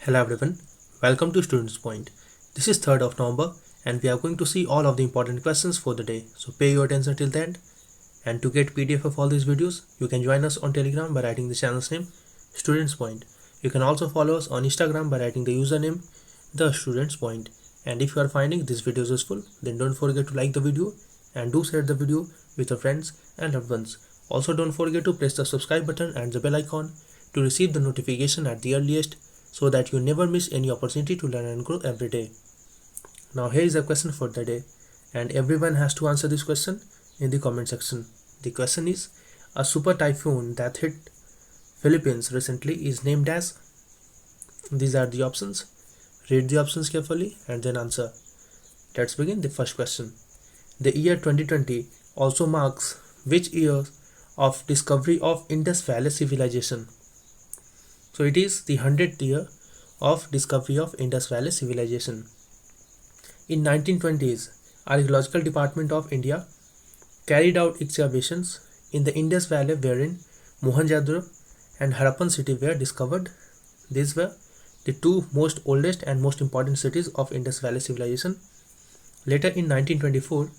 Hello everyone, welcome to Students Point. This is 3rd of November and we are going to see all of the important questions for the day. So pay your attention till the end. And to get PDF of all these videos, you can join us on Telegram by writing the channel's name, Students Point. You can also follow us on Instagram by writing the username, The Students Point. And if you are finding this video useful, then don't forget to like the video and do share the video with your friends and loved ones. Also don't forget to press the subscribe button and the bell icon to receive the notification at the earliest so that you never miss any opportunity to learn and grow every day. Now here is a question for the day and everyone has to answer this question in the comment section. The question is, a super typhoon that hit Philippines recently is named as. These are the options. Read the options carefully and then answer. Let's begin the first question. The year 2020 also marks which year of discovery of Indus Valley Civilization? So it is the 100th year of discovery of Indus Valley Civilization. In 1920s, Archaeological Department of India carried out excavations in the Indus Valley wherein Mohenjo-daro and Harappan city were discovered. These were the two most oldest and most important cities of Indus Valley Civilization. Later in 1924,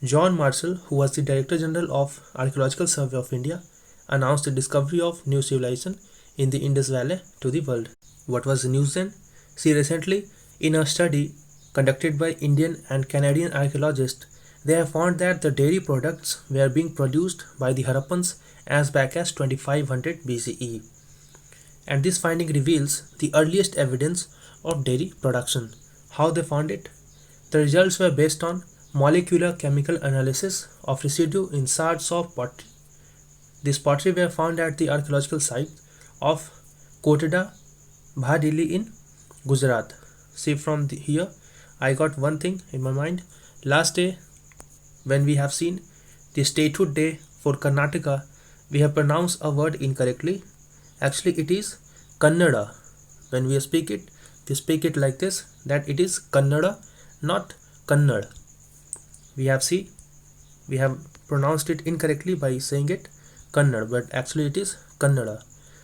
John Marshall, who was the Director General of Archaeological Survey of India, announced the discovery of new civilization in the Indus Valley to the world. What was the news then? See, recently in a study conducted by Indian and Canadian archaeologists, they have found that the dairy products were being produced by the Harappans as back as 2500 BCE. And this finding reveals the earliest evidence of dairy production. How they found it? The results were based on molecular chemical analysis of residue in shards of pottery. These pottery were found at the archaeological site of Kotda, Bhadili in Gujarat. See, from here I got one thing in my mind. Last day when we have seen the statehood day for Karnataka, we have pronounced a word incorrectly. Actually it is Kannada. When we speak it like this, that it is Kannada, not Kannad. We have pronounced it incorrectly by saying it Kannad, but actually it is Kannada.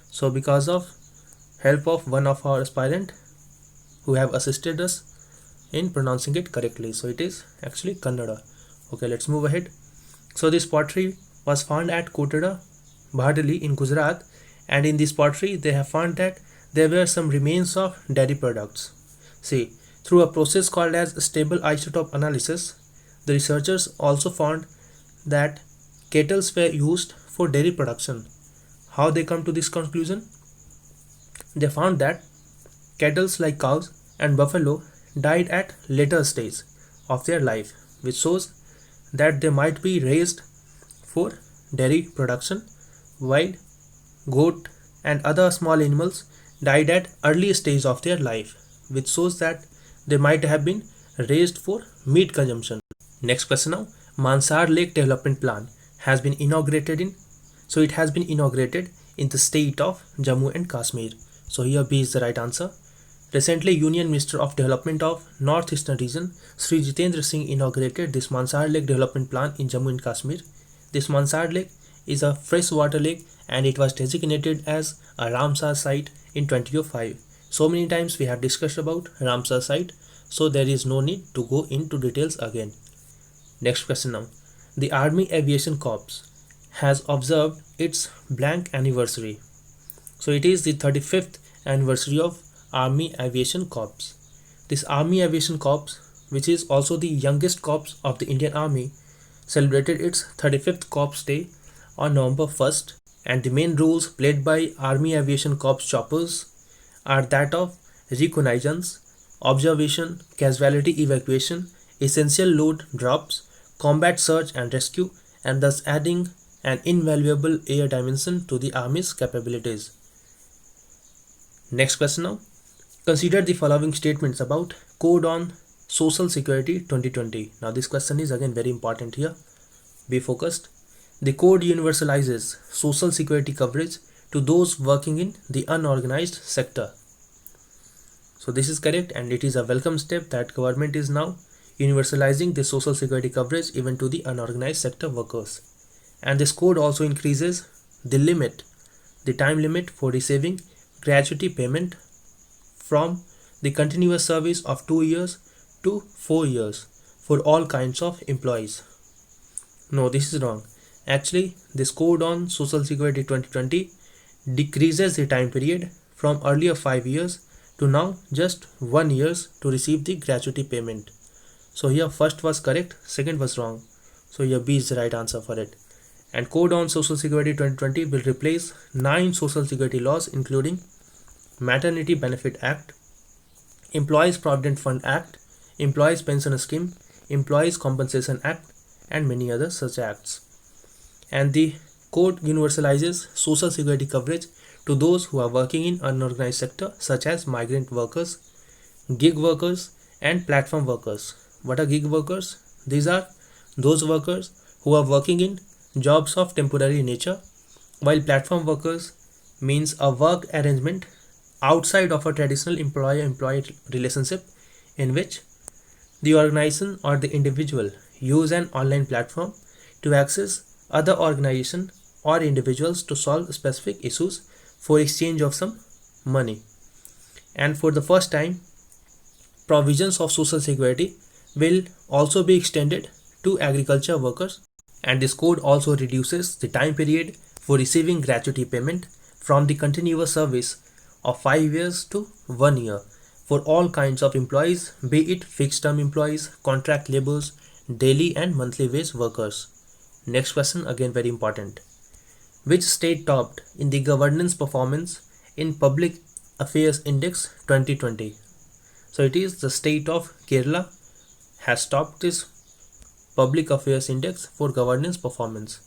So because of help of one of our aspirant who have assisted us in pronouncing it correctly, so it is actually Kannada. Okay, let's move ahead. So this pottery was found at Kotda, Bhadili in Gujarat, and in this pottery they have found that there were some remains of dairy products. See, through a process called as stable isotope analysis, the researchers also found that kettles were used for dairy production. How they come to this conclusion? They found that kettles like cows and buffalo died at later stage of their life, which shows that they might be raised for dairy production, while goat and other small animals died at early stage of their life, which shows that they might have been raised for meat consumption. Next question now. Mansar Lake Development Plan has been inaugurated in. So it has been inaugurated in the state of Jammu and Kashmir. So here B is the right answer. Recently, Union Minister of Development of Northeastern Region, Sri Jitendra Singh, inaugurated this Mansar Lake Development Plan in Jammu and Kashmir. This Mansar Lake is a freshwater lake and it was designated as a Ramsar site in 2005. So many times we have discussed about Ramsar site, so there is no need to go into details again. Next question now. The Army Aviation Corps has observed its blank anniversary. So it is the 35th anniversary of Army Aviation Corps. This Army Aviation Corps, which is also the youngest corps of the Indian Army, celebrated its 35th Corps Day on November 1st, and the main roles played by Army Aviation Corps choppers are that of reconnaissance, observation, casualty evacuation, essential load drops, combat search and rescue, and thus adding an invaluable air dimension to the Army's capabilities. Next question now. Consider the following statements about Code on Social Security 2020. Now this question is again very important here. Be focused. The code universalizes social security coverage to those working in the unorganized sector. So this is correct, and it is a welcome step that government is now universalizing the social security coverage even to the unorganized sector workers. And this code also increases the time limit for receiving gratuity payment from the continuous service of 2 years to 4 years for all kinds of employees. No, this is wrong. Actually, this Code on Social Security 2020 decreases the time period from earlier 5 years to now just 1 year to receive the gratuity payment. So here first was correct, second was wrong. So here B is the right answer for it. And Code on Social Security 2020 will replace 9 Social Security laws including Maternity Benefit Act, Employees Provident Fund Act, Employees Pension Scheme, Employees Compensation Act, and many other such acts. And the code universalizes social security coverage to those who are working in unorganized sector such as migrant workers, gig workers, and platform workers. What are gig workers? These are those workers who are working in jobs of temporary nature, while platform workers means a work arrangement outside of a traditional employer-employee relationship in which the organization or the individual use an online platform to access other organization or individuals to solve specific issues for exchange of some money. And for the first time, provisions of social security will also be extended to agriculture workers, and this code also reduces the time period for receiving gratuity payment from the continuous service of 5 years to 1 year for all kinds of employees, be it fixed term employees, contract laborers, daily and monthly wage workers. Next question, again very important. Which state topped in the governance performance in Public Affairs Index 2020? So it is the state of Kerala has topped this Public Affairs Index for governance performance.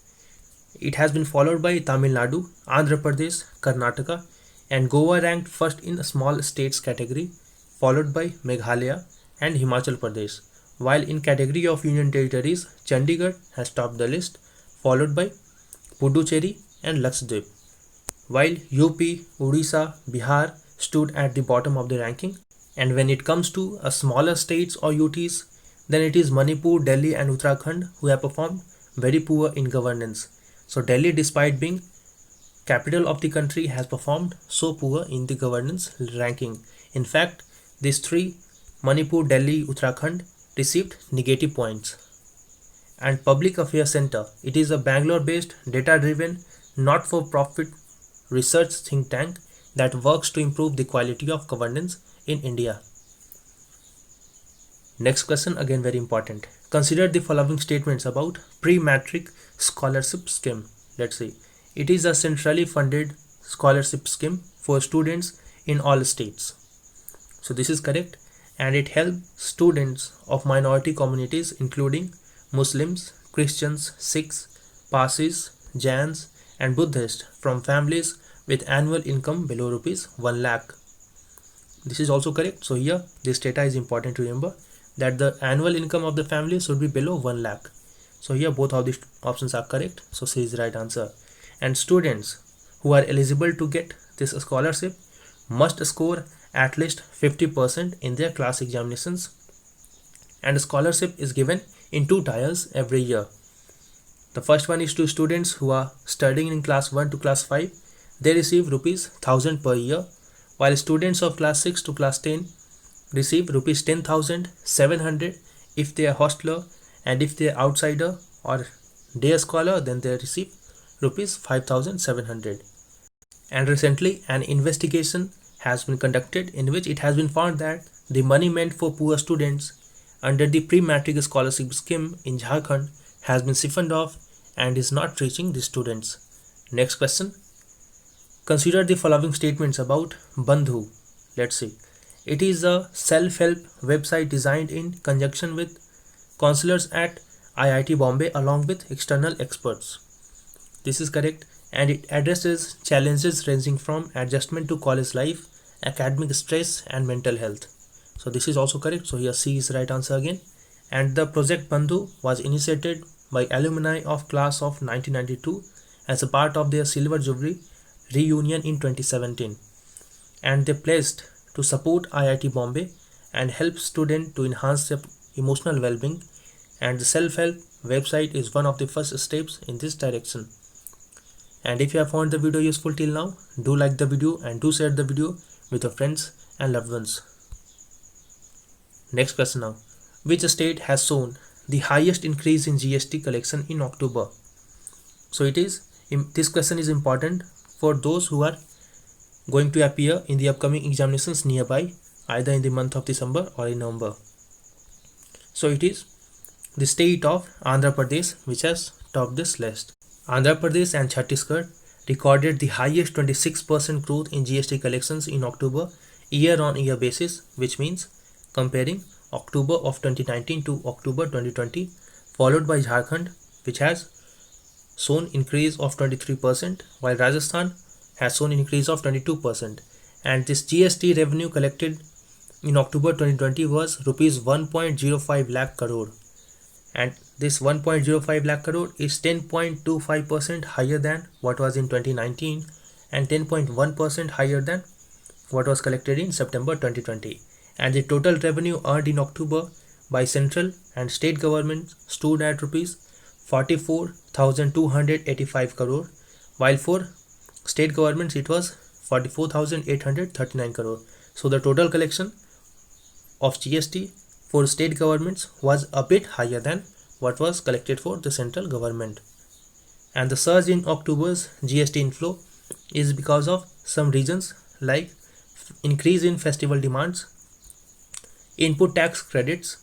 It has been followed by Tamil Nadu, Andhra Pradesh, Karnataka, and Goa ranked first in a small states category, followed by Meghalaya and Himachal Pradesh, while in category of union territories, Chandigarh has topped the list, followed by Puducherry and Lakshadweep, while UP, Odisha, Bihar stood at the bottom of the ranking. And when it comes to a smaller states or UTs, then it is Manipur, Delhi and Uttarakhand who have performed very poor in governance. So Delhi, despite being capital of the country, has performed so poor in the governance ranking. In fact, these three, Manipur, Delhi, Uttarakhand, received negative points. And Public Affairs Center, it is a Bangalore-based, data-driven, not-for-profit research think tank that works to improve the quality of governance in India. Next question, again very important. Consider the following statements about pre-matric scholarship scheme. Let's see. It is a centrally funded scholarship scheme for students in all states. So this is correct, and it helps students of minority communities including Muslims, Christians, Sikhs, Parsis, Jains and Buddhists from families with annual income below rupees 1 lakh. This is also correct. So here this data is important to remember, that the annual income of the family should be below 1 lakh. So here both of these options are correct. So C is the right answer. And students who are eligible to get this scholarship must score at least 50% in their class examinations. And scholarship is given in 2 tiers every year. The first one is to students who are studying in class 1 to class 5. They receive rupees 1000 per year, while students of class 6 to class 10 receive rupees 10,700 if they are hostler, and if they are outsider or day scholar, then they receive rupees 5,700. And recently an investigation has been conducted in which it has been found that the money meant for poor students under the pre-matric scholarship scheme in Jharkhand has been siphoned off and is not reaching the students. Next question. Consider the following statements about Bandhu. Let's see. It is a self-help website designed in conjunction with counselors at IIT Bombay along with external experts. This is correct, and it addresses challenges ranging from adjustment to college life, academic stress and mental health. So this is also correct. So here C is the right answer again. And the project Bandhu was initiated by alumni of class of 1992 as a part of their Silver Jubilee reunion in 2017. And they pledged to support IIT Bombay and help students to enhance their emotional well-being, and the self-help website is one of the first steps in this direction. And if you have found the video useful till now, do like the video and do share the video with your friends and loved ones. Next question now. Which state has shown the highest increase in GST collection in October? So this question is important for those who are going to appear in the upcoming examinations nearby, either in the month of December or in November. So it is the state of Andhra Pradesh which has topped this list. Andhra Pradesh and Chhattisgarh recorded the highest 26% growth in GST collections in October year-on-year basis, which means comparing October of 2019 to October 2020, followed by Jharkhand, which has shown increase of 23%, while Rajasthan has shown increase of 22%. And this GST revenue collected in October 2020 was rupees 1.05 lakh crore. And this 1.05 lakh crore is 10.25% higher than what was in 2019 and 10.1% higher than what was collected in September 2020. And the total revenue earned in October by central and state governments stood at rupees 44,285 crore, while for state governments it was 44,839 crore. So the total collection of GST for state governments was a bit higher than what was collected for the central government. And the surge in October's GST inflow is because of some reasons like increase in festival demands, input tax credits,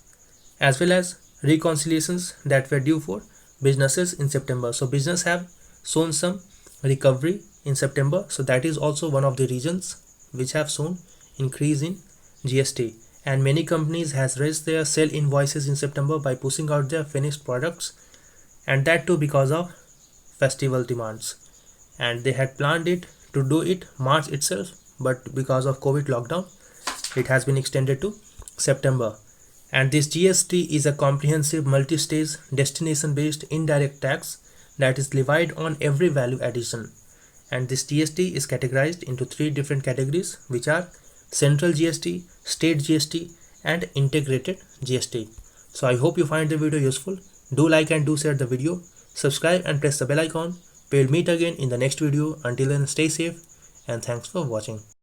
as well as reconciliations that were due for businesses in September. So business have shown some recovery in September. So that is also one of the reasons which have shown increase in GST. And many companies has raised their sale invoices in September by pushing out their finished products, and that too because of festival demands. And they had planned it to do it March itself, but because of COVID lockdown, it has been extended to September. And this GST is a comprehensive multi-stage destination-based indirect tax that is levied on every value addition. And this GST is categorized into 3 different categories, which are central GST, state GST, and integrated GST. So I hope you find the video useful. Do like and do share the video. Subscribe and press the bell icon. We'll meet again in the next video. Until then, stay safe and thanks for watching.